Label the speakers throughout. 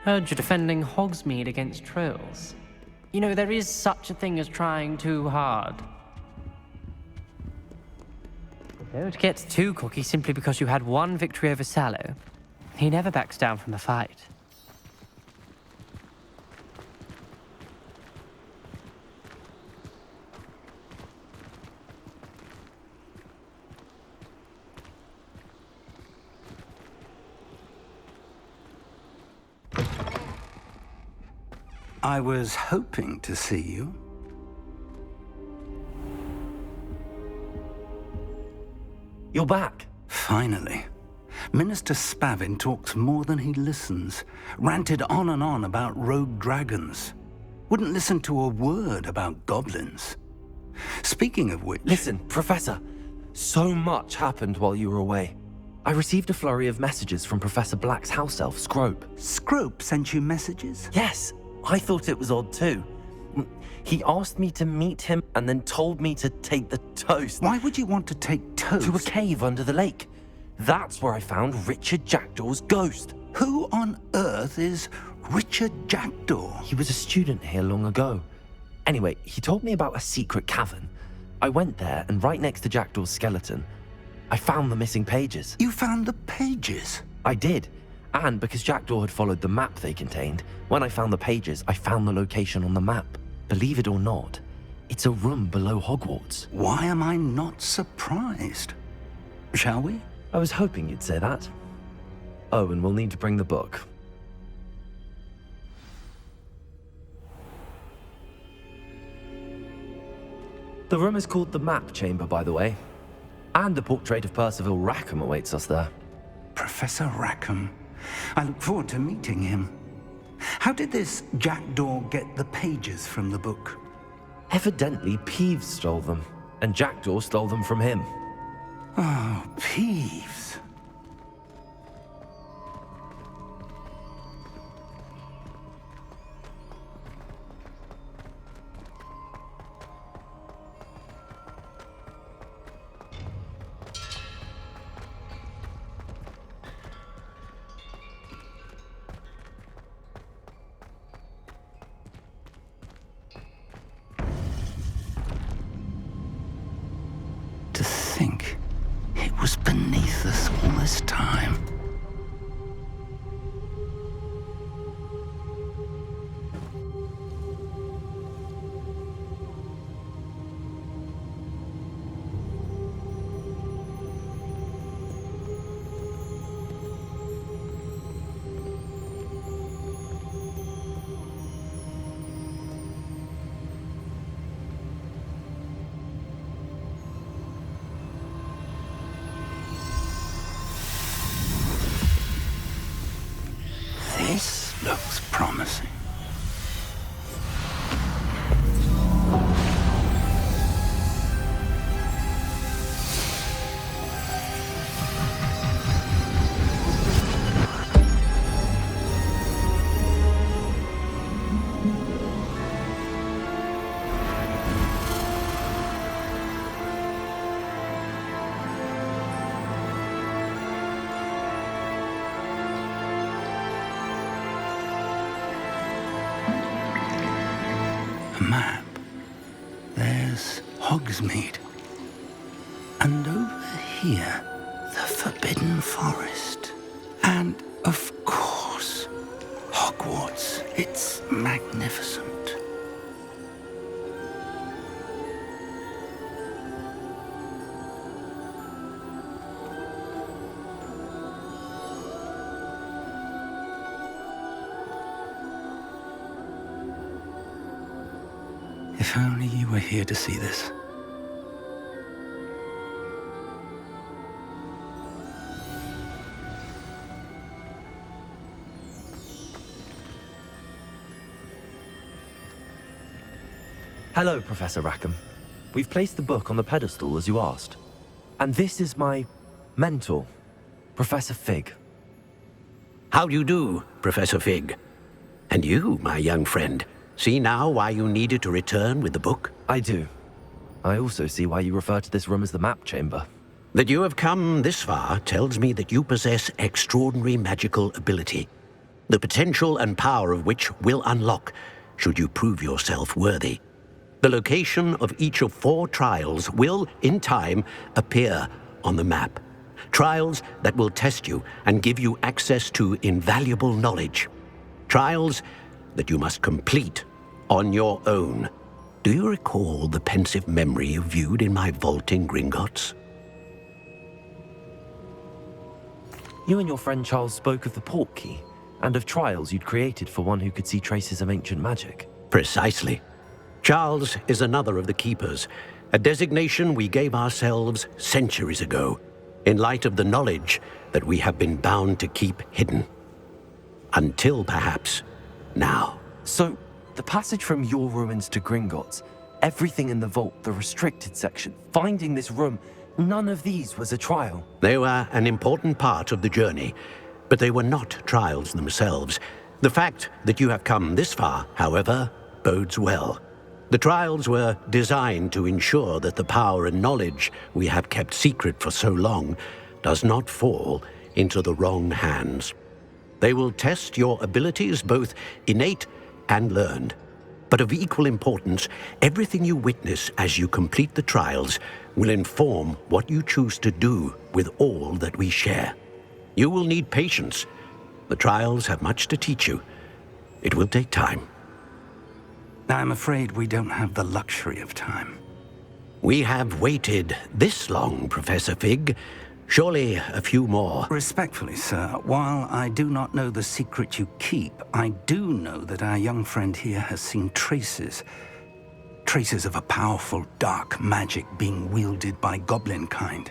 Speaker 1: Heard you're defending Hogsmeade against trolls. You know, there is such a thing as trying too hard. Don't get too cocky simply because you had one victory over Sallow. He never backs down from a fight.
Speaker 2: I was hoping to see you.
Speaker 3: You're back.
Speaker 2: Finally. Minister Spavin talks more than he listens. Ranted on and on about rogue dragons. Wouldn't listen to a word about goblins. Speaking of which...
Speaker 3: Listen, Professor. So much happened while you were away. I received a flurry of messages from Professor Black's house elf, Scrope.
Speaker 2: Scrope sent you messages?
Speaker 3: Yes. I thought it was odd too. He asked me to meet him and then told me to take the toast.
Speaker 2: Why would you want to take toast?
Speaker 3: To a cave under the lake. That's where I found Richard Jackdaw's ghost.
Speaker 2: Who on earth is Richard Jackdaw?
Speaker 3: He was a student here long ago. Anyway, he told me about a secret cavern. I went there, and right next to Jackdaw's skeleton, I found the missing pages.
Speaker 2: You found the pages?
Speaker 3: I did. And because Jackdaw had followed the map they contained, when I found the pages, I found the location on the map. Believe it or not, it's a room below Hogwarts.
Speaker 2: Why am I not surprised? Shall we?
Speaker 3: I was hoping you'd say that. Oh, and we'll need to bring the book. The room is called the Map Chamber, by the way. And a portrait of Percival Rackham awaits us there.
Speaker 2: Professor Rackham. I look forward to meeting him. How did this Jackdaw get the pages from the book?
Speaker 3: Evidently, Peeves stole them, and Jackdaw stole them from him.
Speaker 2: Oh, Peeves. To think it was beneath us all this time. This looks promising. Map. There's Hogsmeade. And over here, the Forbidden Forest. And, of course, Hogwarts. It's magnificent. If only you were here to see this.
Speaker 3: Hello, Professor Rackham. We've placed the book on the pedestal as you asked. And this is my mentor, Professor Fig.
Speaker 4: How do you do, Professor Fig? And you, my young friend, see now why you needed to return with the book?
Speaker 3: I do. I also see why you refer to this room as the Map Chamber.
Speaker 4: That you have come this far tells me that you possess extraordinary magical ability. the potential and power of which will unlock should you prove yourself worthy. The location of each of 4 trials will, in time, appear on the map. Trials that will test you and give you access to invaluable knowledge. Trials that you must complete on your own. Do you recall the pensive memory you viewed in my vault in Gringotts?
Speaker 3: You and your friend Charles spoke of the port key, and of trials you'd created for one who could see traces of ancient magic.
Speaker 4: Precisely. Charles is another of the Keepers, a designation we gave ourselves centuries ago, in light of the knowledge that we have been bound to keep hidden. Until, perhaps, now.
Speaker 3: So, the passage from your ruins to Gringotts, everything in the vault, the restricted section, finding this room, none of these was a trial.
Speaker 4: They were an important part of the journey, but they were not trials themselves. The fact that you have come this far, however, bodes well. The trials were designed to ensure that the power and knowledge we have kept secret for so long does not fall into the wrong hands. They will test your abilities, both innate and learned. But of equal importance, everything you witness as you complete the trials will inform what you choose to do with all that we share. You will need patience. The trials have much to teach you. It will take time.
Speaker 2: I'm afraid we don't have the luxury of time.
Speaker 4: We have waited this long, Professor Fig. Surely a few more.
Speaker 2: Respectfully, sir, while I do not know the secret you keep, I do know that our young friend here has seen traces of a powerful dark magic being wielded by goblin kind.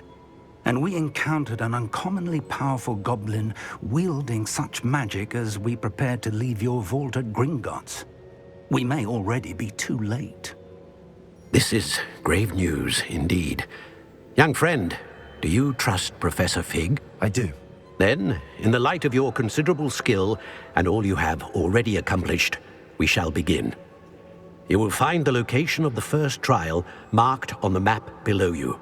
Speaker 2: And we encountered an uncommonly powerful goblin wielding such magic as we prepared to leave your vault at Gringotts. We may already be too late.
Speaker 4: This is grave news indeed. Young friend, do you trust Professor Fig?
Speaker 3: I do.
Speaker 4: Then, in the light of your considerable skill and all you have already accomplished, we shall begin. You will find the location of the first trial marked on the map below you.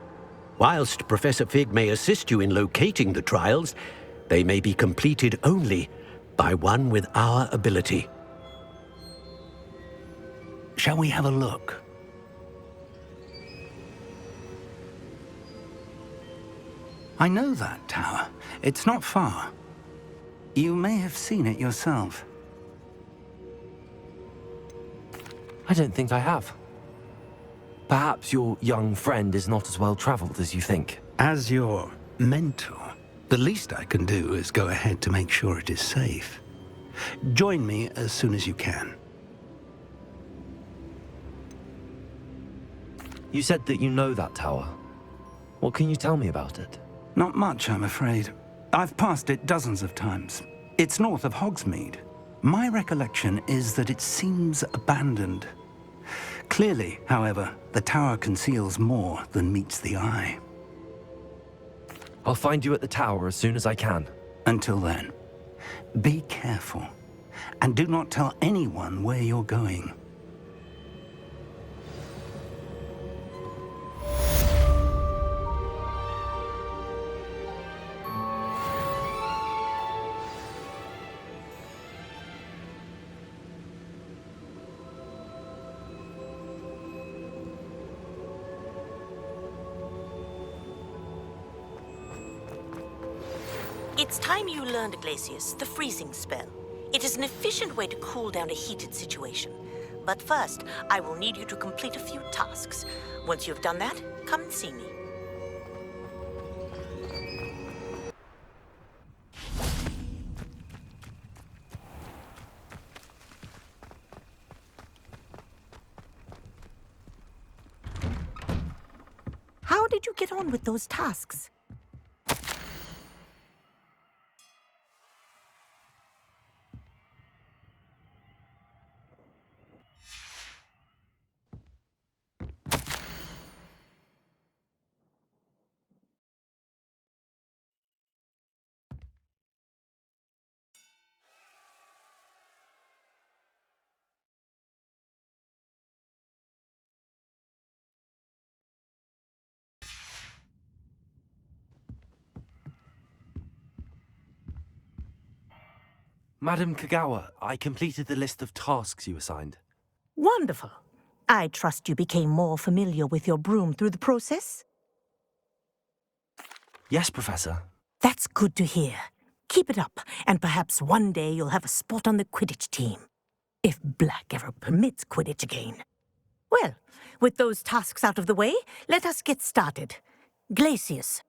Speaker 4: Whilst Professor Fig may assist you in locating the trials, they may be completed only by one with our ability.
Speaker 2: Shall we have a look? I know that tower. It's not far. You may have seen it yourself.
Speaker 3: I don't think I have. Perhaps your young friend is not as well traveled as you think.
Speaker 2: As your mentor, the least I can do is go ahead to make sure it is safe. Join me as soon as you can.
Speaker 3: You said that you know that tower. What can you tell me about it?
Speaker 2: Not much, I'm afraid. I've passed it dozens of times. It's north of Hogsmeade. My recollection is that it seems abandoned. Clearly, however, the tower conceals more than meets the eye.
Speaker 3: I'll find you at the tower as soon as I can.
Speaker 2: Until then, be careful, and do not tell anyone where you're going.
Speaker 5: It's time you learned, Glacius, the freezing spell. It is an efficient way to cool down a heated situation. But first, I will need you to complete a few tasks. Once you've done that, come and see me. How did you get on with those tasks?
Speaker 3: Madam Kagawa, I completed the list of tasks you assigned.
Speaker 5: Wonderful. I trust you became more familiar with your broom through the process?
Speaker 3: Yes, Professor.
Speaker 5: That's good to hear. Keep it up, and perhaps one day you'll have a spot on the Quidditch team. If Black ever permits Quidditch again. Well, with those tasks out of the way, let us get started. Glacius.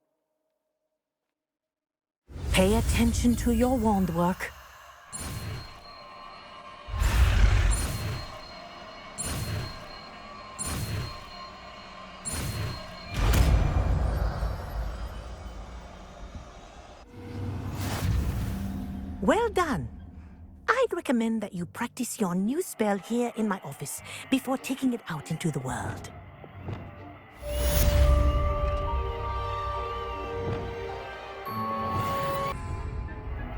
Speaker 5: Pay attention to your wand work. Well done. I'd recommend that you practice your new spell here in my office before taking it out into the world.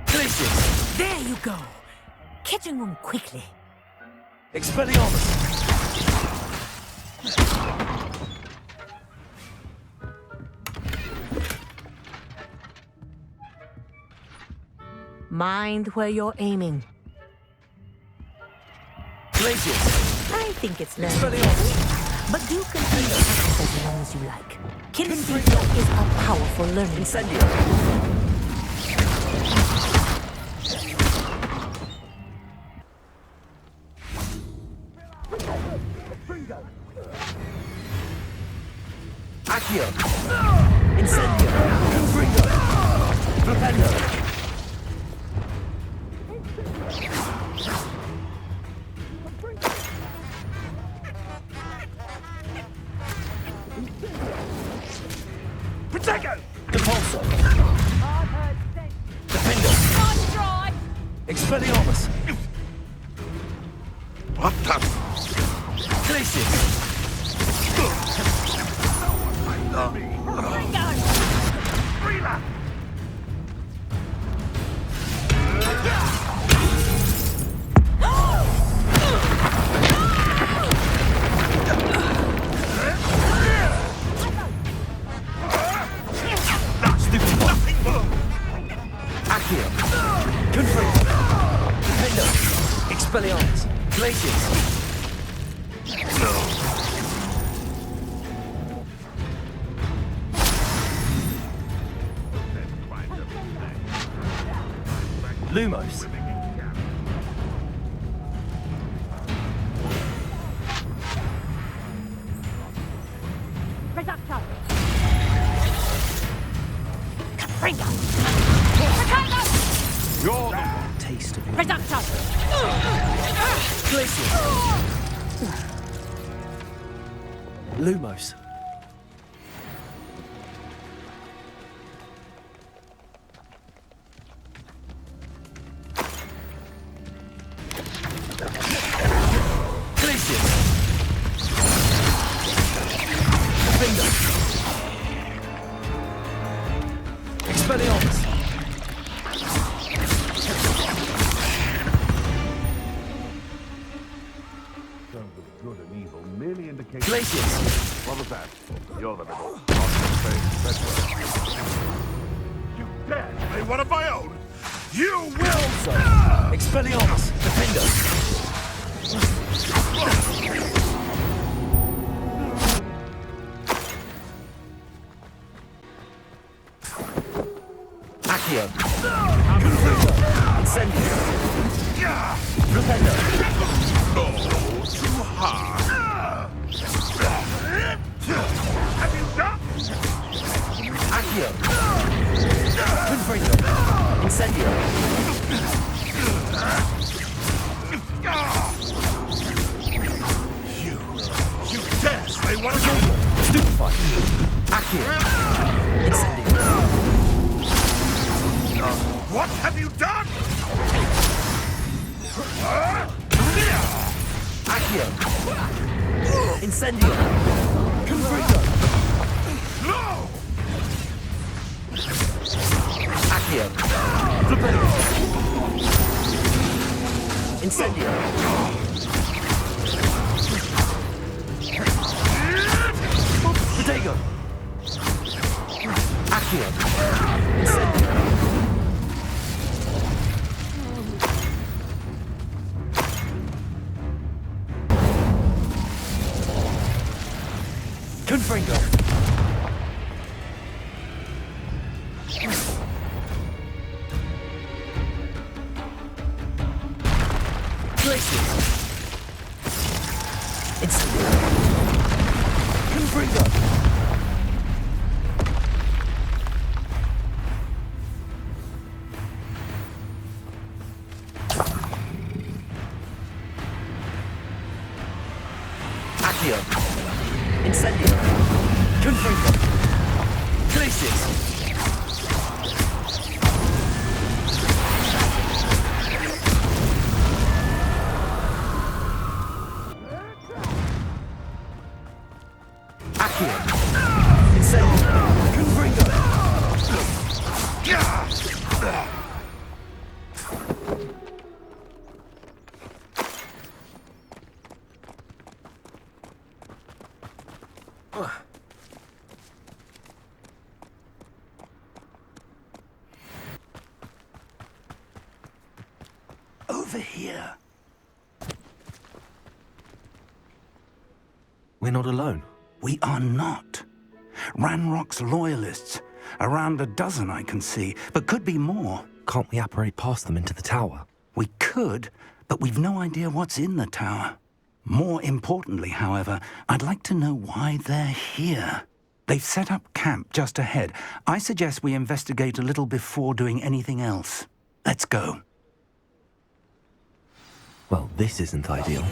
Speaker 3: Glacius!
Speaker 5: There you go. Catching on quickly.
Speaker 3: Expelliarmus!
Speaker 5: Mind where you're aiming.
Speaker 3: Glacius!
Speaker 5: I think it's learning.
Speaker 3: Expelliarmus!
Speaker 5: But do continue to practice as long as you like. Kinesthesia is a powerful learning.
Speaker 3: Incendio! Accio! Incendio! Confringo! Flipendo! Protego! Depulso! Defendo! Expelliarmus!
Speaker 2: What the?
Speaker 3: Glacius! Accio! Confringo! Defendo! Expelliarmus! Glacius! Lumos!
Speaker 5: Reducto! Confringo!
Speaker 2: You're the
Speaker 3: Taste of
Speaker 5: Reducto!
Speaker 3: Glacius! Lumos! Glacius! Defendo! Expelliarmus!
Speaker 6: Good and evil merely indicates...
Speaker 3: Glacius!
Speaker 6: What was that? You're the middle. You dare say one of my own? You will!
Speaker 3: Expelliarmus! Defendo! Accio! Incendio! Flipendo!
Speaker 6: Oh, too hard. Have you done?
Speaker 3: Accio! Confringo! Incendio!
Speaker 6: You dare say one of your...
Speaker 3: Stupefy! Accio! Incendio!
Speaker 6: What have you done?
Speaker 3: Accio! Incendio! Confringo!
Speaker 6: No!
Speaker 3: Accio! Flipendo! Incendio! Protego! Accio! Incendio! Confringo! Glaciers! Incendio! Confringo! Accio! Incendio! Confringo! Glaciers! Accio! Incendio! Confringo!
Speaker 2: Over here.
Speaker 3: We're not alone.
Speaker 2: We are not. Ranrock's loyalists. Around a dozen I can see, but could be more.
Speaker 3: Can't we apparate past them into the tower?
Speaker 2: We could, but we've no idea what's in the tower. More importantly, however, I'd like to know why they're here. They've set up camp just ahead. I suggest we investigate a little before doing anything else. Let's go.
Speaker 3: Well, this isn't ideal.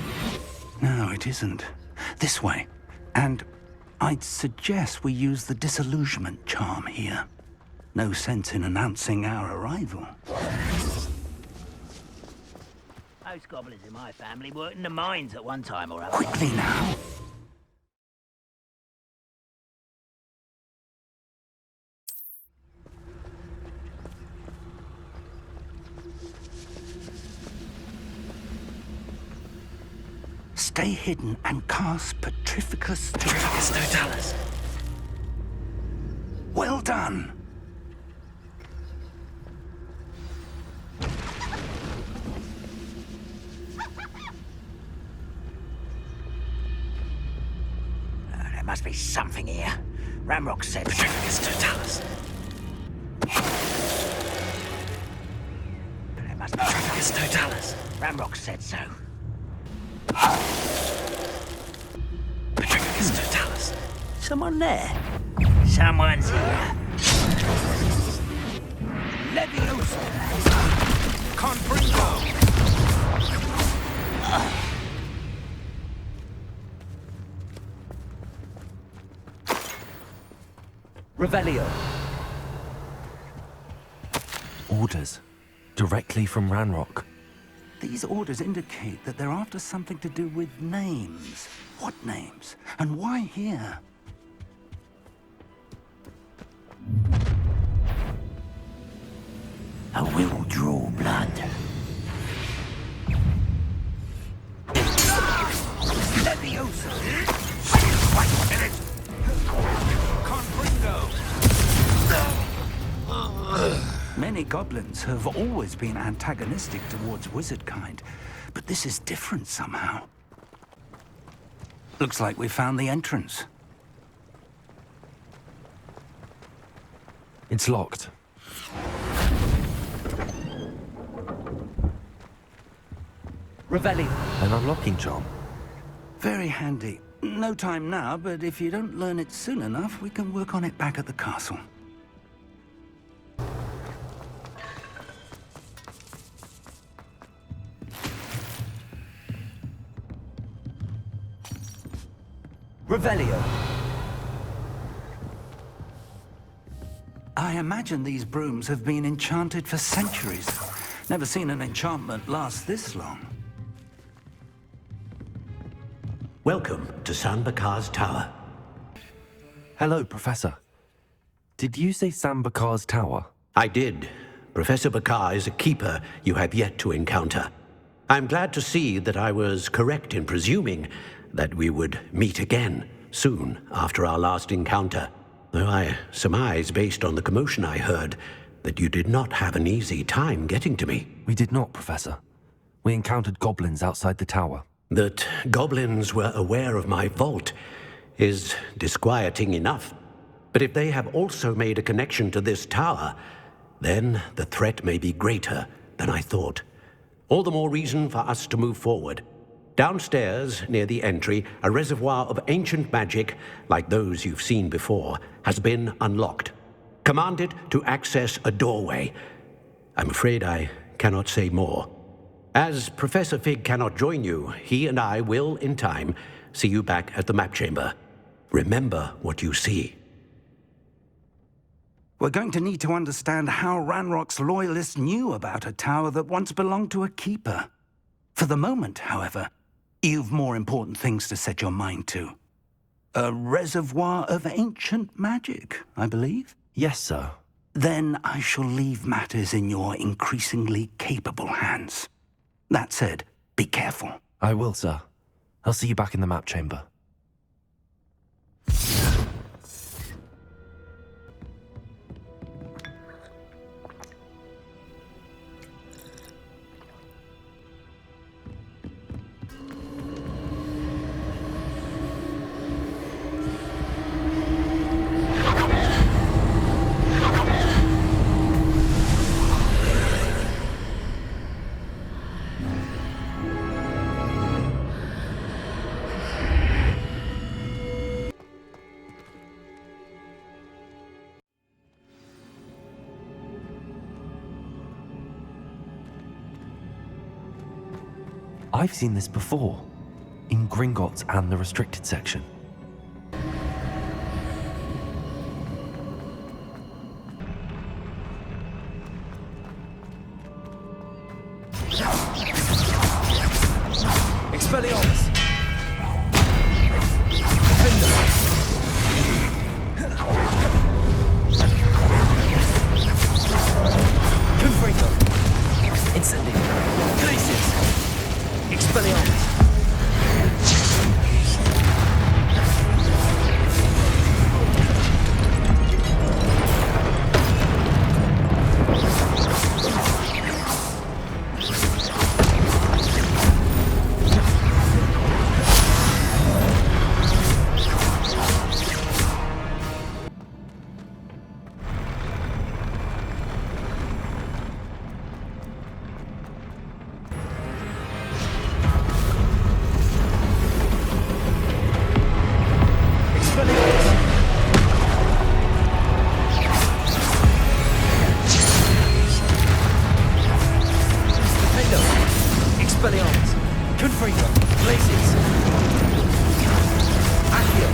Speaker 2: No, it isn't. This way. And I'd suggest we use the disillusionment charm here. No sense in announcing our arrival.
Speaker 7: Most goblins in my family worked in the mines at one time or other.
Speaker 2: Quickly now. Stay hidden and cast Petrificus Totalis. Well done.
Speaker 7: There must be something here. Ramrock said Petrificus Totalis. There must be Petrificus Totalis. Ramrock said so. Petrificus Totalis. Someone there? Someone's here. Leviosa.
Speaker 6: Confringo!
Speaker 3: Revelio. Orders. Directly from Ranrock.
Speaker 2: These orders indicate that they're after something to do with names. What names? And why here?
Speaker 7: I will draw blood. Leviosa. Wait a minute.
Speaker 6: Confringo!
Speaker 2: Many goblins have always been antagonistic towards wizard kind, but this is different somehow. Looks like we found the entrance.
Speaker 3: It's locked. Revelio. An unlocking charm.
Speaker 2: Very handy. No time now, but if you don't learn it soon enough, we can work on it back at the castle.
Speaker 3: Revelio.
Speaker 2: I imagine these brooms have been enchanted for centuries. Never seen an enchantment last this long.
Speaker 4: Welcome to San Bakar's tower.
Speaker 3: Hello, Professor. Did you say Sambakar's tower?
Speaker 4: I did. Professor Bakar is a keeper you have yet to encounter. I'm glad to see that I was correct in presuming that we would meet again soon after our last encounter. Though I surmise, based on the commotion I heard, that you did not have an easy time getting to me.
Speaker 3: We did not, Professor. We encountered goblins outside the tower.
Speaker 4: That goblins were aware of my vault is disquieting enough. But if they have also made a connection to this tower, then the threat may be greater than I thought. All the more reason for us to move forward. Downstairs, near the entry, a reservoir of ancient magic, like those you've seen before, has been unlocked. Command it to access a doorway. I'm afraid I cannot say more. As Professor Fig cannot join you, he and I will, in time, see you back at the map chamber. Remember what you see.
Speaker 2: We're going to need to understand how Ranrock's loyalists knew about a tower that once belonged to a keeper. For the moment, however, you've more important things to set your mind to. A reservoir of ancient magic, I believe?
Speaker 3: Yes, sir.
Speaker 2: Then I shall leave matters in your increasingly capable hands. That said, be careful.
Speaker 3: I will, sir. I'll see you back in the map chamber. I've seen this before, in Gringotts and the restricted section. Expelliarmus! Confringo! Incendio! Glacius! Expelliarmus! Expelliarmus! Confringo! Glacius! Accio!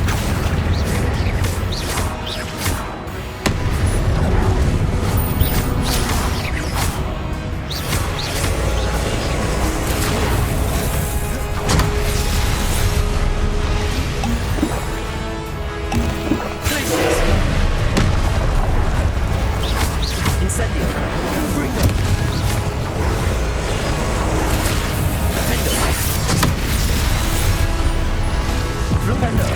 Speaker 3: Incendio! Confringo! Flupendo!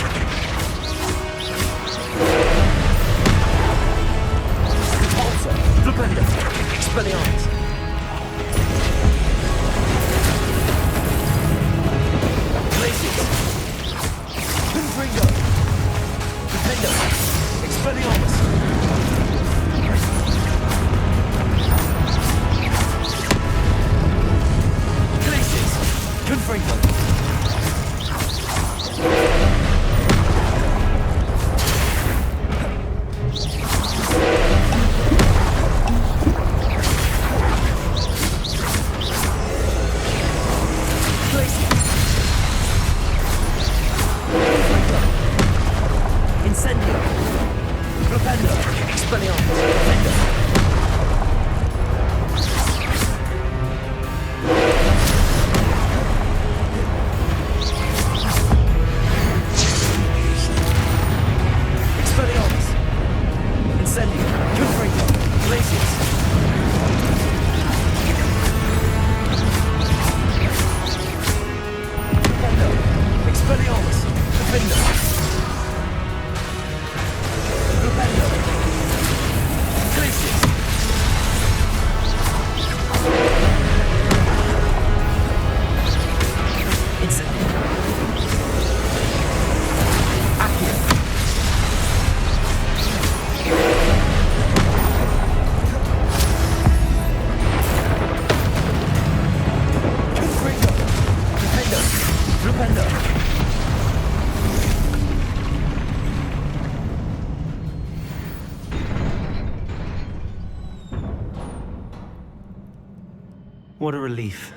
Speaker 3: What a relief.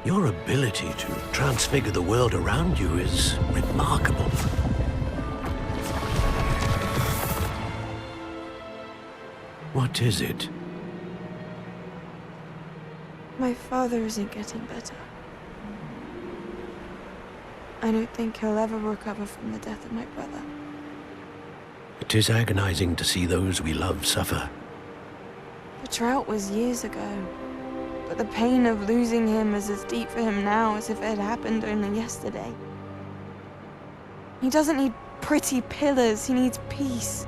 Speaker 4: Your ability to transfigure the world around you is remarkable. What is it?
Speaker 8: My father isn't getting better. I don't think he'll ever recover from the death of my brother.
Speaker 4: It is agonizing to see those we love suffer.
Speaker 8: The drought was years ago, but the pain of losing him is as deep for him now as if it had happened only yesterday. He doesn't need pretty pillars, he needs peace.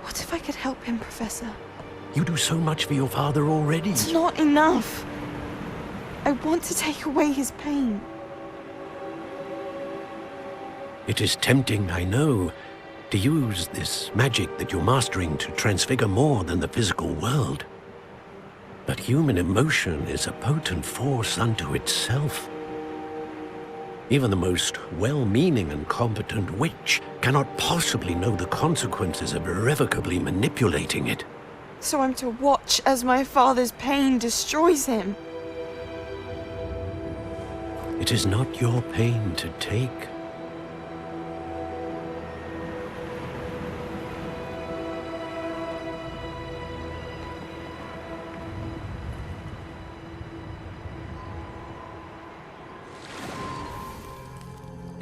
Speaker 8: What if I could help him, Professor?
Speaker 4: You do so much for your father already.
Speaker 8: It's not enough. I want to take away his pain.
Speaker 4: It is tempting, I know, to use this magic that you're mastering to transfigure more than the physical world. But human emotion is a potent force unto itself. Even the most well-meaning and competent witch cannot possibly know the consequences of irrevocably manipulating it.
Speaker 8: So I'm to watch as my father's pain destroys him.
Speaker 4: It is not your pain to take.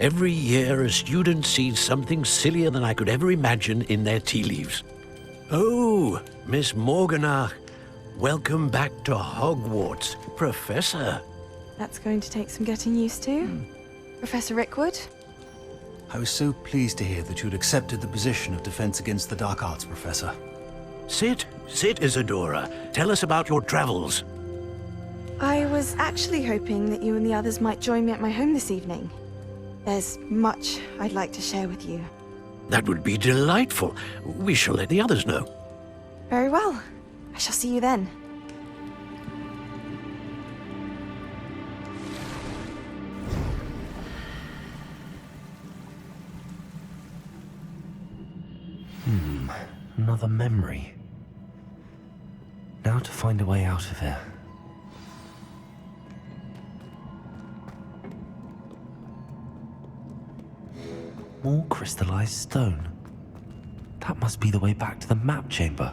Speaker 4: Every year, a student sees something sillier than I could ever imagine in their tea leaves. Oh, Miss Morganach, welcome back to Hogwarts, Professor.
Speaker 8: That's going to take some getting used to. Professor Rickwood?
Speaker 9: I was so pleased to hear that you'd accepted the position of Defense Against the Dark Arts, Professor.
Speaker 4: Sit, Isadora. Tell us about your travels.
Speaker 8: I was actually hoping that you and the others might join me at my home this evening. There's much I'd like to share with you.
Speaker 4: That would be delightful. We shall let the others know.
Speaker 8: Very well. I shall see you then.
Speaker 3: Another memory. Now to find a way out of here. More crystallized stone. That must be the way back to the map chamber.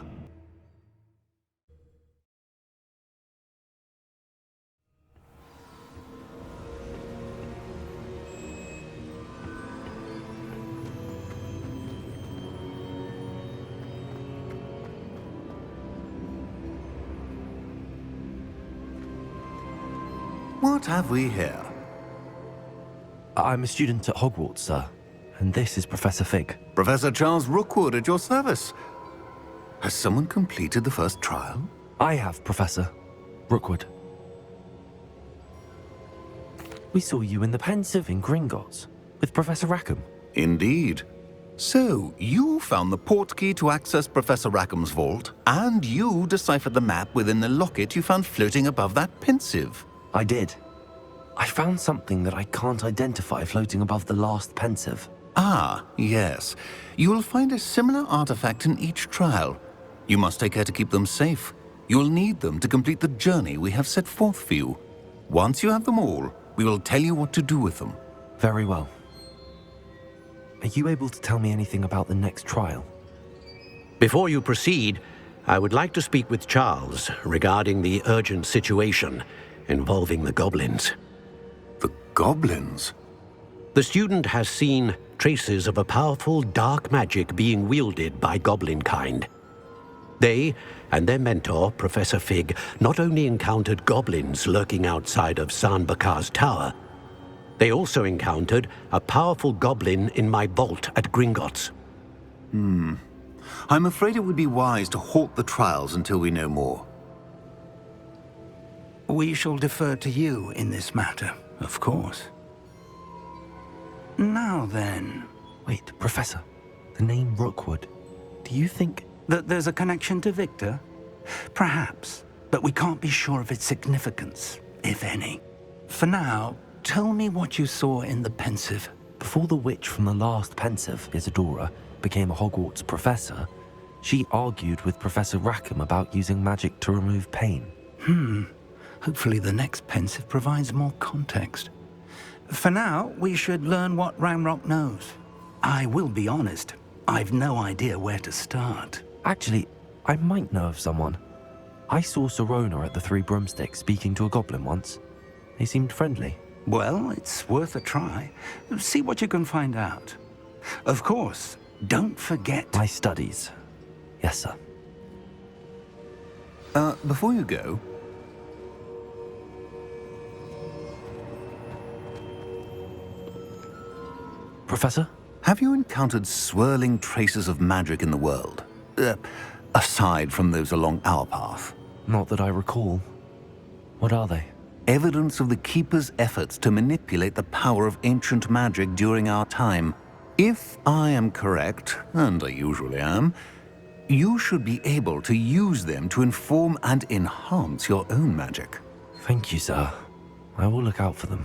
Speaker 2: What have we here?
Speaker 3: I'm a student at Hogwarts, sir. And this is Professor Fig.
Speaker 2: Professor Charles Rookwood at your service. Has someone completed the first trial?
Speaker 3: I have, Professor Rookwood. We saw you in the Pensive in Gringotts with Professor Rackham.
Speaker 2: Indeed. So, you found the portkey to access Professor Rackham's vault, and you deciphered the map within the locket you found floating above that Pensive.
Speaker 3: I did. I found something that I can't identify floating above the last Pensive.
Speaker 2: Ah, yes. You will find a similar artifact in each trial. You must take care to keep them safe. You will need them to complete the journey we have set forth for you. Once you have them all, we will tell you what to do with them.
Speaker 3: Very well. Are you able to tell me anything about the next trial?
Speaker 4: Before you proceed, I would like to speak with Charles regarding the urgent situation involving the goblins.
Speaker 9: The goblins?
Speaker 4: The student has seen traces of a powerful dark magic being wielded by goblin kind. They and their mentor, Professor Fig, not only encountered goblins lurking outside of San Bakar's tower, they also encountered a powerful goblin in my vault at Gringotts.
Speaker 9: I'm afraid it would be wise to halt the trials until we know more.
Speaker 2: We shall defer to you in this matter, of course. Now then...
Speaker 3: Wait, Professor. The name Rookwood. Do you think...
Speaker 2: that there's a connection to Victor? Perhaps, but we can't be sure of its significance, if any. For now, tell me what you saw in the pensive.
Speaker 3: Before the witch from the last pensive, Isadora, became a Hogwarts professor, she argued with Professor Rackham about using magic to remove pain.
Speaker 2: Hopefully the next pensive provides more context. For now, we should learn what Ramrock knows. I will be honest, I've no idea where to start.
Speaker 3: Actually, I might know of someone. I saw Serona at the Three Broomsticks speaking to a goblin once. They seemed friendly.
Speaker 2: Well, it's worth a try. See what you can find out. Of course, don't forget...
Speaker 3: My studies. Yes, sir.
Speaker 9: Before you go...
Speaker 3: Professor?
Speaker 9: Have you encountered swirling traces of magic in the world? Aside from those along our path?
Speaker 3: Not that I recall. What are they?
Speaker 9: Evidence of the Keeper's efforts to manipulate the power of ancient magic during our time. If I am correct, and I usually am, you should be able to use them to inform and enhance your own magic.
Speaker 3: Thank you, sir. I will look out for them.